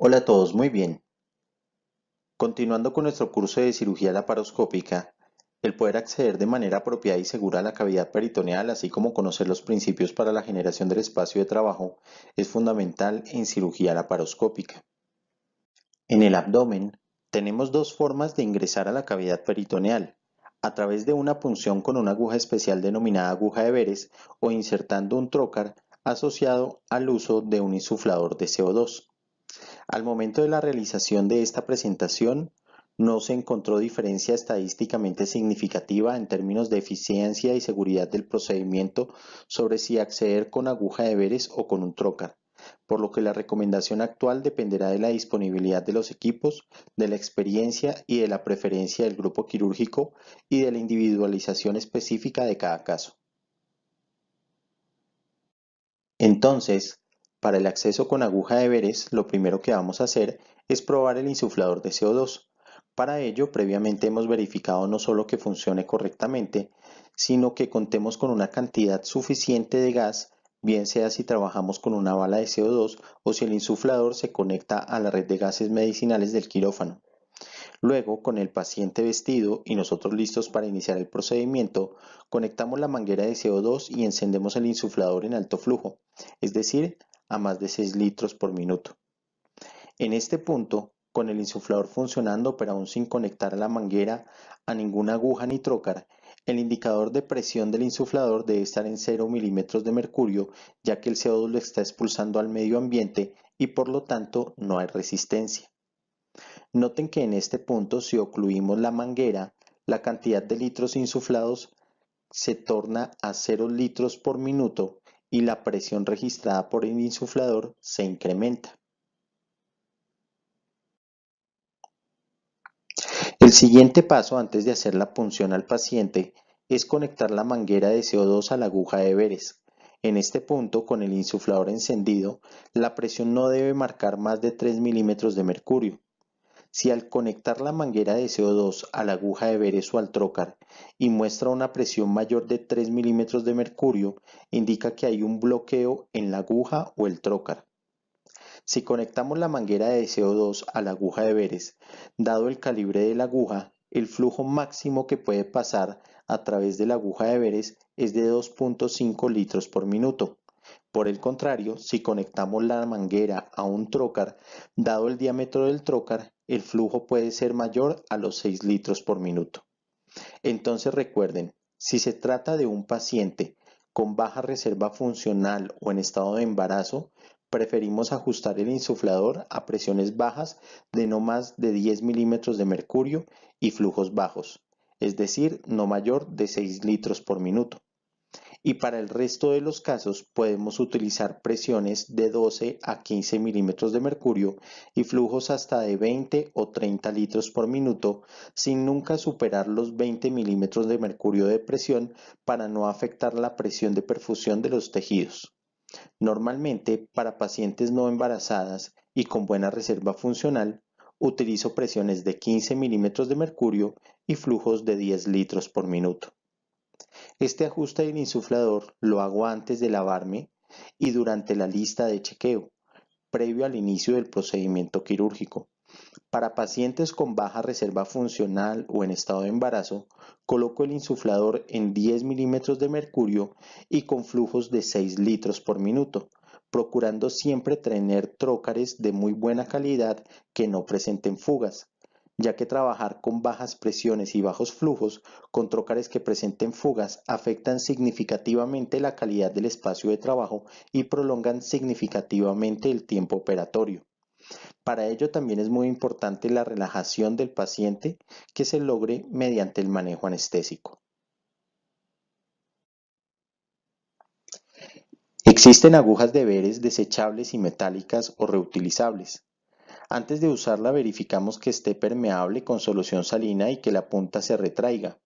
Hola a todos, muy bien. Continuando con nuestro curso de cirugía laparoscópica, el poder acceder de manera apropiada y segura a la cavidad peritoneal, así como conocer los principios para la generación del espacio de trabajo, es fundamental en cirugía laparoscópica. En el abdomen, tenemos dos formas de ingresar a la cavidad peritoneal, a través de una punción con una aguja especial denominada aguja de Veres o insertando un trocar asociado al uso de un insuflador de CO2. Al momento de la realización de esta presentación, no se encontró diferencia estadísticamente significativa en términos de eficiencia y seguridad del procedimiento sobre si acceder con aguja de Veres o con un trocar, por lo que la recomendación actual dependerá de la disponibilidad de los equipos, de la experiencia y de la preferencia del grupo quirúrgico y de la individualización específica de cada caso. Entonces, para el acceso con aguja de Veres, lo primero que vamos a hacer es probar el insuflador de CO2. Para ello, previamente hemos verificado no solo que funcione correctamente, sino que contemos con una cantidad suficiente de gas, bien sea si trabajamos con una bala de CO2 o si el insuflador se conecta a la red de gases medicinales del quirófano. Luego, con el paciente vestido y nosotros listos para iniciar el procedimiento, conectamos la manguera de CO2 y encendemos el insuflador en alto flujo, es decir, a más de 6 litros por minuto. En este punto, con el insuflador funcionando pero aún sin conectar la manguera a ninguna aguja ni trocar, el indicador de presión del insuflador debe estar en 0 milímetros de mercurio, ya que el CO2 lo está expulsando al medio ambiente y por lo tanto no hay resistencia. Noten que en este punto, si ocluimos la manguera, la cantidad de litros insuflados se torna a 0 litros por minuto y la presión registrada por el insuflador se incrementa. El siguiente paso antes de hacer la punción al paciente es conectar la manguera de CO2 a la aguja de Veres. En este punto, con el insuflador encendido, la presión no debe marcar más de 3 milímetros de mercurio. Si al conectar la manguera de CO2 a la aguja de Veres o al trocar y muestra una presión mayor de 3 milímetros de mercurio, indica que hay un bloqueo en la aguja o el trocar. Si conectamos la manguera de CO2 a la aguja de Veres, dado el calibre de la aguja, el flujo máximo que puede pasar a través de la aguja de Veres es de 2.5 litros por minuto. Por el contrario, si conectamos la manguera a un trocar, dado el diámetro del trocar, el flujo puede ser mayor a los 6 litros por minuto. Entonces recuerden, si se trata de un paciente con baja reserva funcional o en estado de embarazo, preferimos ajustar el insuflador a presiones bajas de no más de 10 milímetros de mercurio y flujos bajos, es decir, no mayor de 6 litros por minuto. Y para el resto de los casos podemos utilizar presiones de 12 a 15 milímetros de mercurio y flujos hasta de 20 o 30 litros por minuto sin nunca superar los 20 milímetros de mercurio de presión para no afectar la presión de perfusión de los tejidos. Normalmente, para pacientes no embarazadas y con buena reserva funcional, utilizo presiones de 15 milímetros de mercurio y flujos de 10 litros por minuto. Este ajuste del insuflador lo hago antes de lavarme y durante la lista de chequeo, previo al inicio del procedimiento quirúrgico. Para pacientes con baja reserva funcional o en estado de embarazo, coloco el insuflador en 10 milímetros de mercurio y con flujos de 6 litros por minuto, procurando siempre tener trócares de muy buena calidad que no presenten fugas, ya que trabajar con bajas presiones y bajos flujos con trócares que presenten fugas afectan significativamente la calidad del espacio de trabajo y prolongan significativamente el tiempo operatorio. Para ello también es muy importante la relajación del paciente que se logre mediante el manejo anestésico. Existen agujas de Veres desechables y metálicas o reutilizables. Antes de usarla verificamos que esté permeable con solución salina y que la punta se retraiga.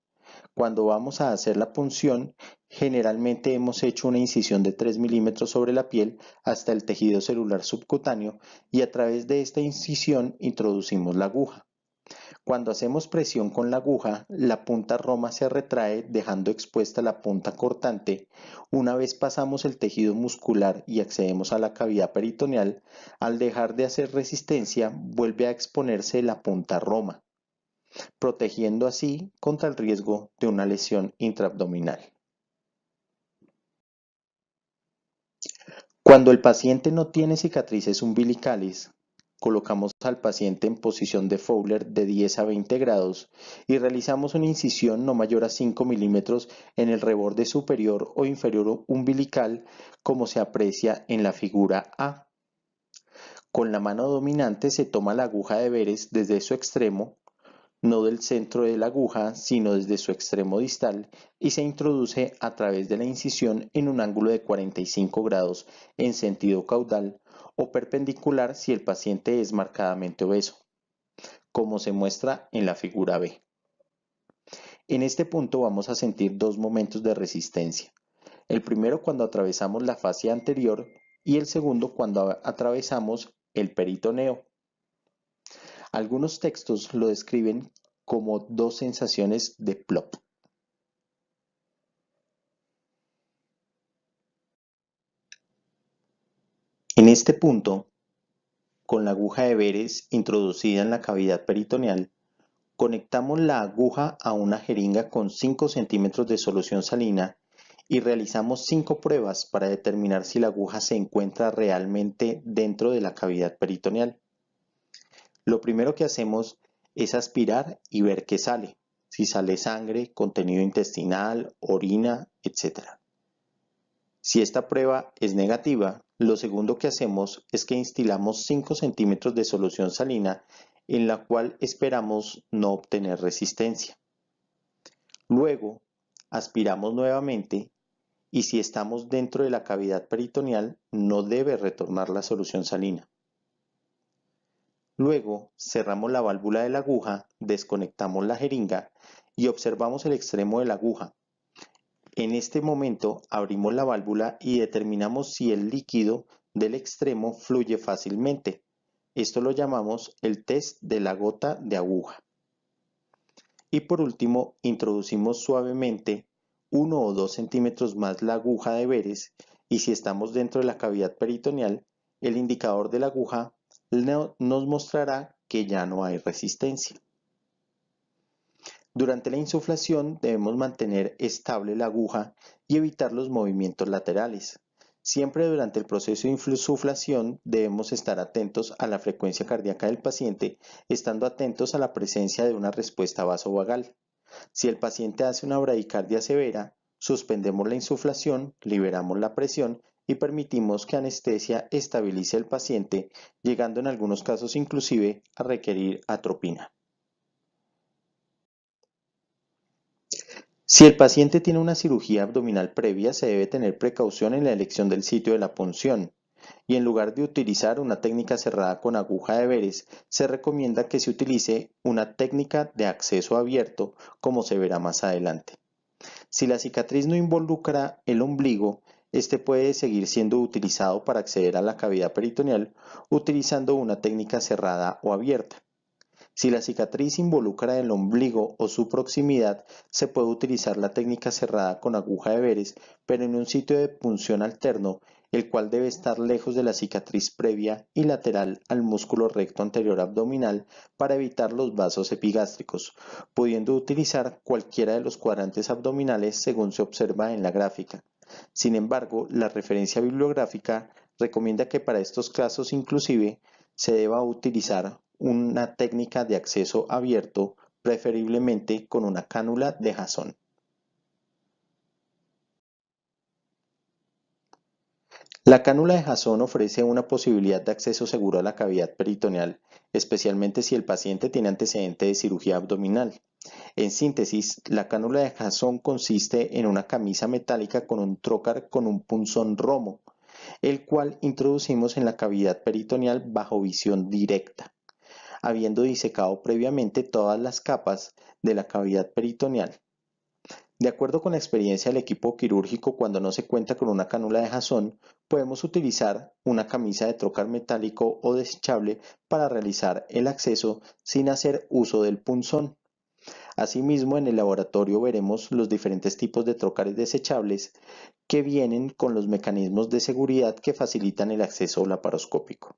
Cuando vamos a hacer la punción, generalmente hemos hecho una incisión de 3 milímetros sobre la piel hasta el tejido celular subcutáneo y a través de esta incisión introducimos la aguja. Cuando hacemos presión con la aguja, la punta roma se retrae dejando expuesta la punta cortante. Una vez pasamos el tejido muscular y accedemos a la cavidad peritoneal, al dejar de hacer resistencia, vuelve a exponerse la punta roma, protegiendo así contra el riesgo de una lesión intraabdominal. Cuando el paciente no tiene cicatrices umbilicales, colocamos al paciente en posición de Fowler de 10 a 20 grados y realizamos una incisión no mayor a 5 milímetros en el reborde superior o inferior umbilical, como se aprecia en la figura A. Con la mano dominante se toma la aguja de Veres desde su extremo, no del centro de la aguja, sino desde su extremo distal, y se introduce a través de la incisión en un ángulo de 45 grados en sentido caudal o perpendicular si el paciente es marcadamente obeso, como se muestra en la figura B. En este punto vamos a sentir dos momentos de resistencia. El primero cuando atravesamos la fascia anterior y el segundo cuando atravesamos el peritoneo. Algunos textos lo describen como dos sensaciones de plop. En este punto, con la aguja de Veres introducida en la cavidad peritoneal, conectamos la aguja a una jeringa con 5 centímetros de solución salina y realizamos 5 pruebas para determinar si la aguja se encuentra realmente dentro de la cavidad peritoneal. Lo primero que hacemos es aspirar y ver qué sale, si sale sangre, contenido intestinal, orina, etc. Si esta prueba es negativa, lo segundo que hacemos es que instilamos 5 centímetros de solución salina en la cual esperamos no obtener resistencia. Luego, aspiramos nuevamente y si estamos dentro de la cavidad peritoneal no debe retornar la solución salina. Luego, cerramos la válvula de la aguja, desconectamos la jeringa y observamos el extremo de la aguja. En este momento abrimos la válvula y determinamos si el líquido del extremo fluye fácilmente. Esto lo llamamos el test de la gota de aguja. Y por último, introducimos suavemente 1 o 2 centímetros más la aguja de Veres y si estamos dentro de la cavidad peritoneal, el indicador de la aguja nos mostrará que ya no hay resistencia. Durante la insuflación debemos mantener estable la aguja y evitar los movimientos laterales. Siempre durante el proceso de insuflación debemos estar atentos a la frecuencia cardíaca del paciente, estando atentos a la presencia de una respuesta vasovagal. Si el paciente hace una bradicardia severa, suspendemos la insuflación, liberamos la presión y permitimos que anestesia estabilice el paciente, llegando en algunos casos inclusive a requerir atropina. Si el paciente tiene una cirugía abdominal previa, se debe tener precaución en la elección del sitio de la punción, y en lugar de utilizar una técnica cerrada con aguja de Veres, se recomienda que se utilice una técnica de acceso abierto, como se verá más adelante. Si la cicatriz no involucra el ombligo, este puede seguir siendo utilizado para acceder a la cavidad peritoneal utilizando una técnica cerrada o abierta. Si la cicatriz involucra el ombligo o su proximidad, se puede utilizar la técnica cerrada con aguja de Veres, pero en un sitio de punción alterno, el cual debe estar lejos de la cicatriz previa y lateral al músculo recto anterior abdominal para evitar los vasos epigástricos, pudiendo utilizar cualquiera de los cuadrantes abdominales según se observa en la gráfica. Sin embargo, la referencia bibliográfica recomienda que para estos casos inclusive se deba utilizar una técnica de acceso abierto, preferiblemente con una cánula de Jason. La cánula de Jason ofrece una posibilidad de acceso seguro a la cavidad peritoneal, especialmente si el paciente tiene antecedente de cirugía abdominal. En síntesis, la cánula de Jason consiste en una camisa metálica con un trocar con un punzón romo, el cual introducimos en la cavidad peritoneal bajo visión directa, habiendo disecado previamente todas las capas de la cavidad peritoneal. De acuerdo con la experiencia del equipo quirúrgico, cuando no se cuenta con una cánula de Jason, podemos utilizar una camisa de trocar metálico o desechable para realizar el acceso sin hacer uso del punzón. Asimismo, en el laboratorio veremos los diferentes tipos de trócares desechables que vienen con los mecanismos de seguridad que facilitan el acceso laparoscópico.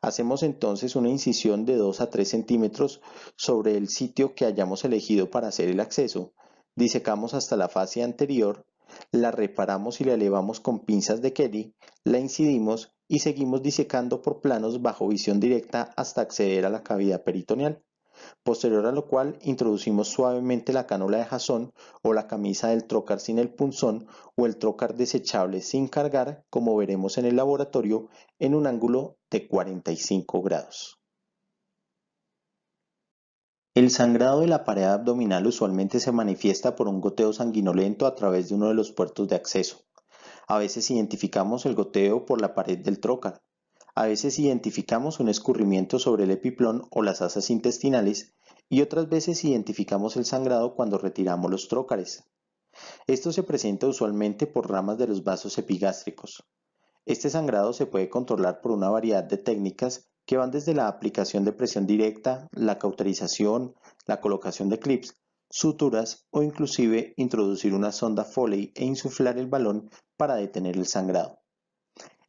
Hacemos entonces una incisión de 2 a 3 centímetros sobre el sitio que hayamos elegido para hacer el acceso, disecamos hasta la fascia anterior, la reparamos y la elevamos con pinzas de Kelly, la incidimos y seguimos disecando por planos bajo visión directa hasta acceder a la cavidad peritoneal, posterior a lo cual introducimos suavemente la cánula de Jason o la camisa del trocar sin el punzón o el trocar desechable sin cargar, como veremos en el laboratorio, en un ángulo de 45 grados. El sangrado de la pared abdominal usualmente se manifiesta por un goteo sanguinolento a través de uno de los puertos de acceso. A veces identificamos el goteo por la pared del trócar. A veces identificamos un escurrimiento sobre el epiplón o las asas intestinales y otras veces identificamos el sangrado cuando retiramos los trócares. Esto se presenta usualmente por ramas de los vasos epigástricos. Este sangrado se puede controlar por una variedad de técnicas que van desde la aplicación de presión directa, la cauterización, la colocación de clips, suturas o inclusive introducir una sonda Foley e insuflar el balón para detener el sangrado.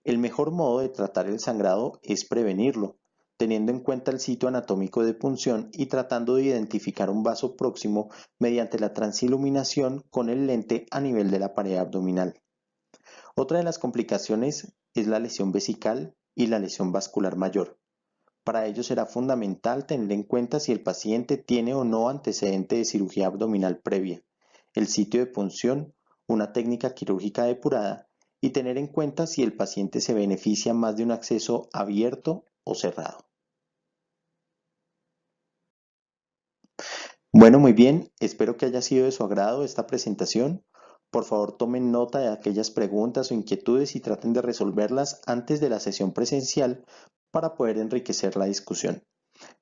El mejor modo de tratar el sangrado es prevenirlo, teniendo en cuenta el sitio anatómico de punción y tratando de identificar un vaso próximo mediante la transiluminación con el lente a nivel de la pared abdominal. Otra de las complicaciones es la lesión vesical y la lesión vascular mayor. Para ello será fundamental tener en cuenta si el paciente tiene o no antecedente de cirugía abdominal previa, el sitio de punción, una técnica quirúrgica depurada y tener en cuenta si el paciente se beneficia más de un acceso abierto o cerrado. Bueno, muy bien, espero que haya sido de su agrado esta presentación. Por favor, tomen nota de aquellas preguntas o inquietudes y traten de resolverlas antes de la sesión presencial para poder enriquecer la discusión.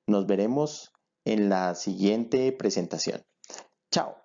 Nos veremos en la siguiente presentación. Chao.